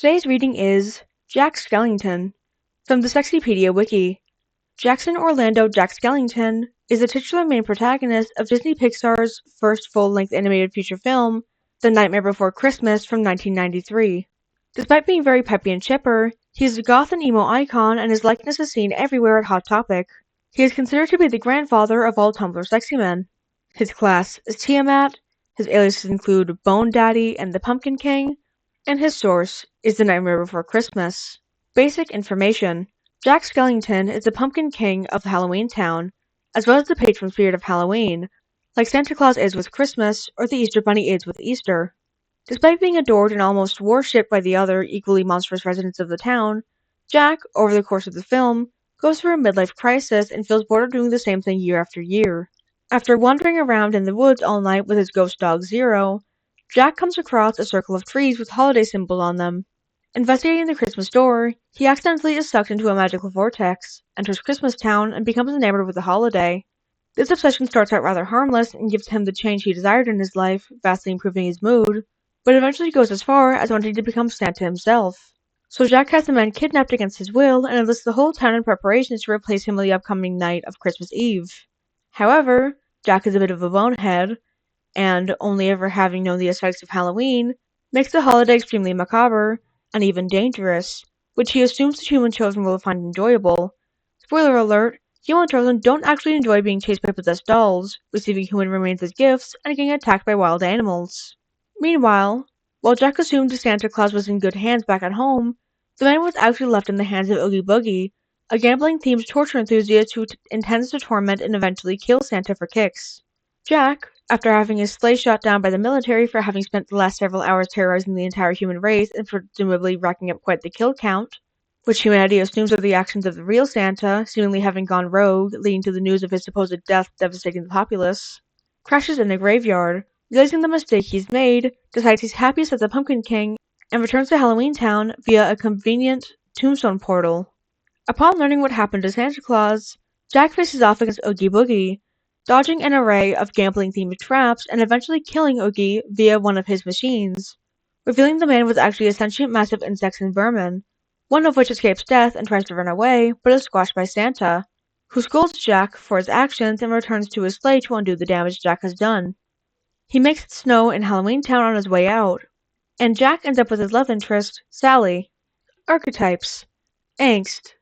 Today's reading is Jack Skellington from the Sexypedia Wiki. Jackson Orlando Jack Skellington is the titular main protagonist of Disney Pixar's first full-length animated feature film, The Nightmare Before Christmas from 1993. Despite being very peppy and chipper, he is a goth and emo icon and his likeness is seen everywhere at Hot Topic. He is considered to be the grandfather of all Tumblr sexy men. His class is Tiamat, his aliases include Bone Daddy and the Pumpkin King, and his source is The Nightmare Before Christmas. Basic information. Jack Skellington is the Pumpkin King of Halloween Town, as well as the patron spirit of Halloween, like Santa Claus is with Christmas or the Easter Bunny is with Easter. Despite being adored and almost worshipped by the other equally monstrous residents of the town, Jack, over the course of the film, goes through a midlife crisis and feels bored of doing the same thing year after year. After wandering around in the woods all night with his ghost dog Zero, Jack comes across a circle of trees with holiday symbols on them. Investigating the Christmas door, he accidentally is sucked into a magical vortex, enters Christmas Town, and becomes enamored with the holiday. This obsession starts out rather harmless and gives him the change he desired in his life, vastly improving his mood, but eventually goes as far as wanting to become Santa himself. So Jack has the man kidnapped against his will and enlists the whole town in preparations to replace him on the upcoming night of Christmas Eve. However, Jack is a bit of a bonehead, and, only ever having known the aesthetics of Halloween, makes the holiday extremely macabre, and even dangerous, which he assumes the human children will find enjoyable. Spoiler alert, human children don't actually enjoy being chased by possessed dolls, receiving human remains as gifts, and getting attacked by wild animals. Meanwhile, while Jack assumed Santa Claus was in good hands back at home, the man was actually left in the hands of Oogie Boogie, a gambling-themed torture enthusiast who intends to torment and eventually kill Santa for kicks. Jack, after having his sleigh shot down by the military for having spent the last several hours terrorizing the entire human race and presumably racking up quite the kill count, which humanity assumes are the actions of the real Santa, seemingly having gone rogue, leading to the news of his supposed death devastating the populace, crashes in a graveyard, realizing the mistake he's made, decides he's happiest as the Pumpkin King, and returns to Halloween Town via a convenient tombstone portal. Upon learning what happened to Santa Claus, Jack faces off against Oogie Boogie, dodging an array of gambling-themed traps and eventually killing Oogie via one of his machines, revealing the man was actually a sentient mass of insects and vermin, one of which escapes death and tries to run away, but is squashed by Santa, who scolds Jack for his actions and returns to his sleigh to undo the damage Jack has done. He makes it snow in Halloween Town on his way out, and Jack ends up with his love interest, Sally. Archetypes. Angst.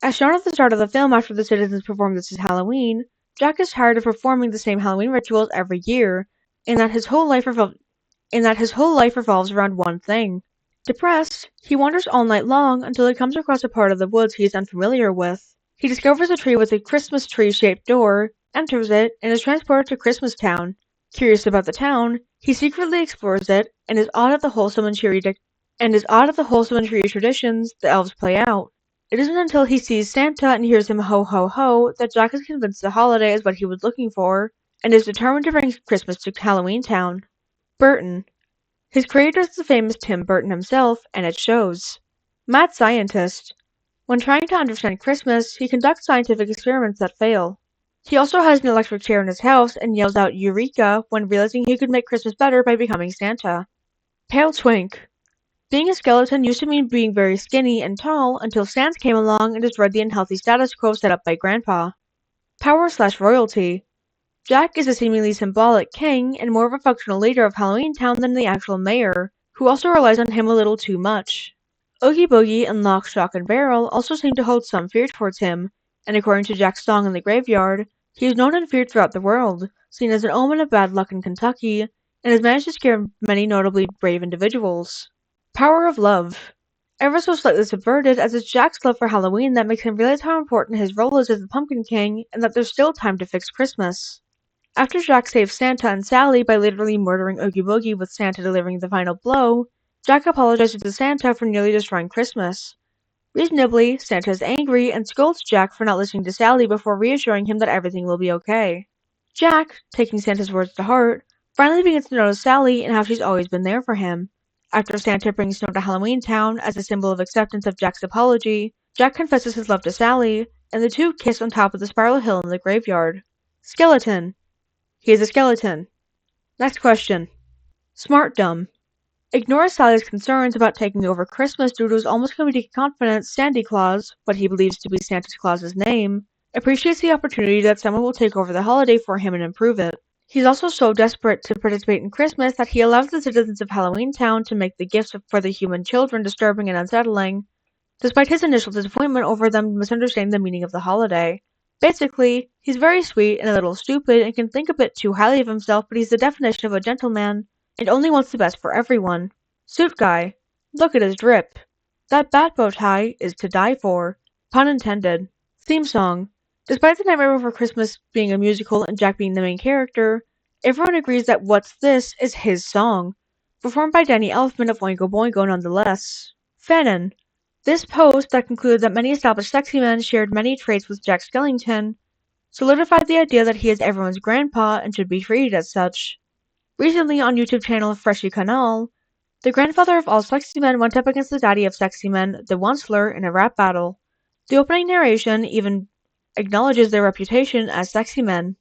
As shown at the start of the film after the citizens perform This Is Halloween, Jack is tired of performing the same Halloween rituals every year, and that his whole life revolves around one thing. Depressed, he wanders all night long until he comes across a part of the woods he is unfamiliar with. He discovers a tree with a Christmas tree-shaped door, enters it, and is transported to Christmas Town. Curious about the town, he secretly explores it and is awed at the wholesome and cheery traditions the elves play out. It isn't until he sees Santa and hears him ho ho ho that Jack is convinced the holiday is what he was looking for, and is determined to bring Christmas to Halloween Town. Burton. His creator is the famous Tim Burton himself, and it shows. Mad scientist. When trying to understand Christmas, he conducts scientific experiments that fail. He also has an electric chair in his house and yells out Eureka when realizing he could make Christmas better by becoming Santa. Pale twink. Being a skeleton used to mean being very skinny and tall until Sans came along and destroyed the unhealthy status quo set up by Grandpa. Power/royalty. Jack is a seemingly symbolic king and more of a functional leader of Halloween Town than the actual mayor, who also relies on him a little too much. Oogie Boogie and Lock, Shock, and Barrel also seem to hold some fear towards him, and according to Jack's song in the graveyard, he is known and feared throughout the world, seen as an omen of bad luck in Kentucky, and has managed to scare many notably brave individuals. Power of love. Ever so slightly subverted, as it's Jack's love for Halloween that makes him realize how important his role is as the Pumpkin King and that there's still time to fix Christmas. After Jack saves Santa and Sally by literally murdering Oogie Boogie with Santa delivering the final blow, Jack apologizes to Santa for nearly destroying Christmas. Reasonably, Santa is angry and scolds Jack for not listening to Sally before reassuring him that everything will be okay. Jack, taking Santa's words to heart, finally begins to notice Sally and how she's always been there for him. After Santa brings snow to Halloween Town as a symbol of acceptance of Jack's apology, Jack confesses his love to Sally, and the two kiss on top of the spiral hill in the graveyard. Skeleton. He is a skeleton. Next question. Smart dumb. Ignores Sally's concerns about taking over Christmas due to his almost comedic confidence. Sandy Claus, what he believes to be Santa Claus's name, appreciates the opportunity that someone will take over the holiday for him and improve it. He's also so desperate to participate in Christmas that he allows the citizens of Halloween Town to make the gifts for the human children disturbing and unsettling, despite his initial disappointment over them misunderstanding the meaning of the holiday. Basically, he's very sweet and a little stupid and can think a bit too highly of himself, but he's the definition of a gentleman and only wants the best for everyone. Suit guy. Look at his drip. That bat bow tie is to die for. Pun intended. Theme song. Despite The Nightmare Before Christmas being a musical and Jack being the main character, everyone agrees that What's This is his song, performed by Danny Elfman of Oingo Boingo nonetheless. Fanon. This post that concluded that many established sexy men shared many traits with Jack Skellington solidified the idea that he is everyone's grandpa and should be treated as such. Recently on YouTube channel Freshy Canal, the grandfather of all sexy men went up against the daddy of sexy men, the Onceler, in a rap battle. The opening narration even acknowledges their reputation as sexy men.